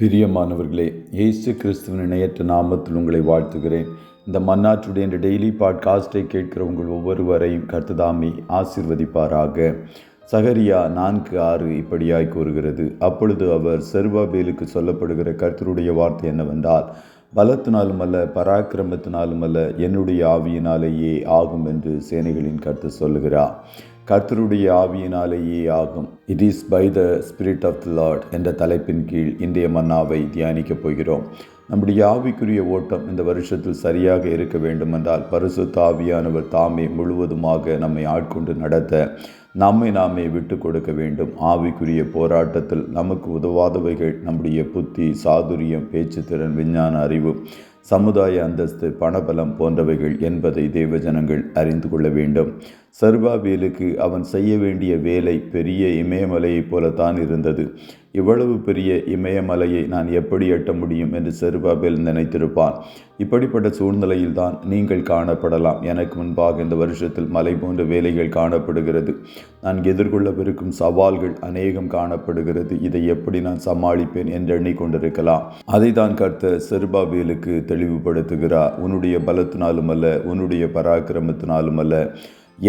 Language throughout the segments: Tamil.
பிரியமானவர்களே, இயேசு கிறிஸ்துவின் இணையற்ற நாமத்தில் உங்களை வாழ்த்துகிறேன். இந்த மன்னாற்றுடைய இந்த டெய்லி பாட்காஸ்டை கேட்கிற உங்கள் ஒவ்வொருவரையும் கர்த்ததாமே ஆசீர்வதிப்பாராக. சகரியா 4:6 இப்படியாய் கூறுகிறது, அப்பொழுது அவர் செருபாபேலுக்கு சொல்லப்படுகிற கர்த்தருடைய வார்த்தை என்னவென்றால், பலத்தினாலும் அல்ல, பராக்கிரமத்தினாலும் அல்ல, என்னுடைய ஆவியினாலேயே ஆகும் என்று சேனைகளின் கர்த்தர் சொல்லுகிறார். கர்த்தருடைய ஆவியினாலேயே ஆகும். It is by the spirit of the Lord என்ற தலைப்பின் கீழ் இன்றைய மன்னாவை தியானிக்கப் போகிறோம். நம்முடைய ஆவிக்குரிய ஓட்டம் இந்த வருஷத்தில் சரியாக இருக்க வேண்டுமென்றால் பரிசுத்த ஆவியானவர் தாமே முழுவதுமாக நம்மை ஆட்கொண்டு நடத்த நாமே விட்டு கொடுக்க வேண்டும். ஆவிக்குரிய போராட்டத்தில் நமக்கு உதவாதவைகள் நம்முடைய புத்தி, சாதுரியம், பேச்சுத்திறன், விஞ்ஞான அறிவு, சமுதாய அந்தஸ்து, பணபலம் போன்றவைகள் என்பதை தேவஜனங்கள் அறிந்து கொள்ள வேண்டும். செருபாபேலுக்கு அவன் செய்ய வேண்டிய வேலை பெரிய இமயமலையைப் போலத்தான் இருந்தது. இவ்வளவு பெரிய இமயமலையை நான் எப்படி எட்ட முடியும் என்று செருபாபேல் நினைத்திருப்பான். இப்படிப்பட்ட சூழ்நிலையில்தான் நீங்கள் காணப்படலாம். எனக்கு முன்பாக இந்த வருஷத்தில் மலை போன்ற வேலைகள் காணப்படுகிறது. நான் எதிர்கொள்ளவிருக்கும் சவால்கள் அநேகம் காணப்படுகிறது. இதை எப்படி நான் சமாளிப்பேன் என்று எண்ணிக்கொண்டிருக்கலாம். அதை தான் கர்த்தர் செருபாபேலுக்கு தெளிவுபடுத்துகிறார். உன்னுடைய பலத்தினாலும் அல்ல, உன்னுடைய பராக்கிரமத்தினாலும் அல்ல,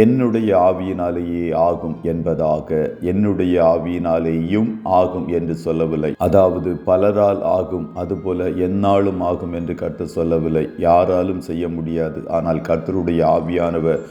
என்னுடைய ஆவியினாலேயே ஆகும் என்பதாக. என்னுடைய ஆவியினாலேயும் ஆகும் என்று சொல்லவில்லை. அதாவது பலரால் ஆகும், அதுபோல எந்நாளும் ஆகும் என்று கர்த்தர் சொல்லவில்லை. யாராலும் செய்ய முடியாது, ஆனால் கர்த்தருடைய ஆவியானவர்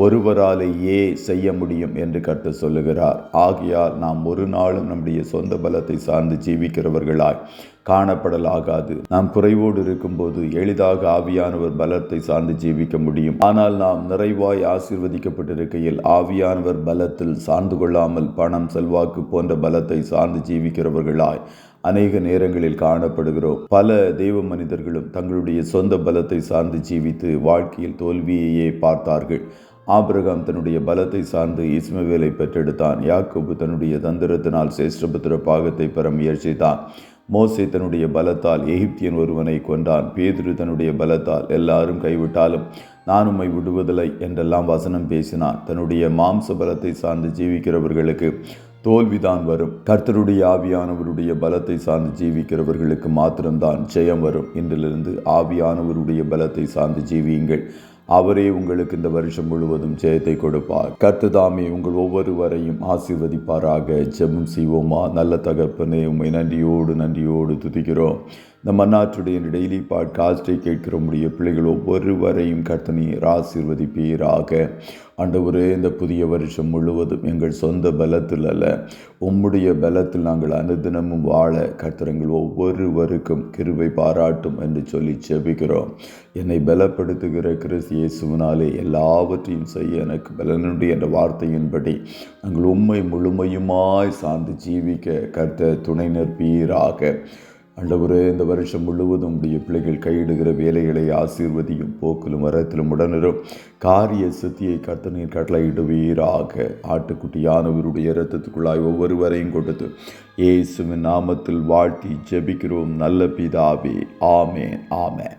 ஒருவராலேயே செய்ய முடியும் என்று கர்த்தர் சொல்லுகிறார். ஆகையால் நாம் ஒரு நாளும் நம்முடைய சொந்த பலத்தை சார்ந்து ஜீவிக்கிறவர்களாய் காணப்படலாகாது. நாம் குறைவோடு இருக்கும்போது எளிதாக ஆவியானவர் பலத்தை சார்ந்து ஜீவிக்க முடியும். ஆனால் நாம் நிறைவாய் ஆசீர்வதிக்கப்பட்டிருக்கையில் ஆவியானவர் பலத்தில் சார்ந்து கொள்ளாமல் பணம், செல்வாக்கு போன்ற பலத்தை சார்ந்து ஜீவிக்கிறவர்களாய் அநேக நேரங்களில் காணப்படுகிறோம். பல தெய்வ மனிதர்களும் தங்களுடைய சொந்த பலத்தை சார்ந்து ஜீவித்து வாழ்க்கையில் தோல்வியையே பார்த்தார்கள். ஆபிரகாம் தன்னுடைய பலத்தை சார்ந்து இஸ்மவேலை பெற்றெடுத்தான். யாக்கோபு தன்னுடைய தந்திரத்தினால் சேஷ்டபுத்திர பாகத்தை பெற முயற்சித்தான். மோசே தன்னுடைய பலத்தால் எகிப்தியன் ஒருவனை கொண்டான். பேதுரு தன்னுடைய பலத்தால் எல்லாரும் கைவிட்டாலும் நான் உம்மை விடுவதில்லை என்றெல்லாம் வசனம் பேசினான். தன்னுடைய மாம்ச பலத்தை சார்ந்து ஜீவிக்கிறவர்களுக்கு தோல்விதான் வரும். கர்த்தருடைய ஆவியானவருடைய பலத்தை சார்ந்து ஜீவிக்கிறவர்களுக்கு மாத்திரம்தான் ஜெயம் வரும். இன்றிலிருந்து ஆவியானவருடைய பலத்தை சார்ந்து ஜீவியுங்கள். அவரே உங்களுக்கு இந்த வருஷம் முழுவதும் ஜெயத்தை கொடுப்பார். கர்த்ததாமே உங்கள் ஒவ்வொருவரையும் ஆசீர்வதிப்பாராக. ஜெபம் செய்வோமா? நல்ல தகப்பனே, உம்மை நன்றியோடு துதிக்கிறோம். இந்த மன்னாற்றுடைய டெய்லி பாட்காஸ்டை கேட்கிற முடிய பிள்ளைகள் ஒவ்வொருவரையும் கர்த்தர் ஆசீர்வதிப்பீராக. ஆண்டவரே, இந்த புதிய வருஷம் முழுவதும் எங்கள் சொந்த பலத்தில் அல்ல, உம்முடைய பலத்தில் நாங்கள் அனுதினமும் வாழ கர்த்தர் எங்கள் ஒவ்வொருவருக்கும் கிருபை பாராட்டும் என்று சொல்லி ஜெபிக்கிறோம். என்னை பலப்படுத்துகிற கிறிஸ்து இயேசுவினாலே எல்லாவற்றையும் செய்ய எனக்கு பலனுண்டு என்ற வார்த்தையின்படி நாங்கள் உம்மை முழுமையுமாய் சார்ந்து ஜீவிக்க கர்த்தர் துணை நிற்பீராக. ஆண்டவரே, இந்த வருஷம் முழுவதும் உடைய பிள்ளைகள் கையிடுகிற வேலைகளை ஆசீர்வதியும். போக்கிலும் வரத்திலும் உடனரும் காரிய சித்தியை கர்த்தர் கட்டளையிடுவீராக. ஆட்டுக்குட்டியானவருடைய இரத்தத்துக்குள்ளாய் ஒவ்வொருவரையும் கொடுத்து இயேசுவின் நாமத்தில் வாழ்த்தி ஜெபிக்கிறோம் நல்ல பிதாவே. ஆமேன், ஆமேன்.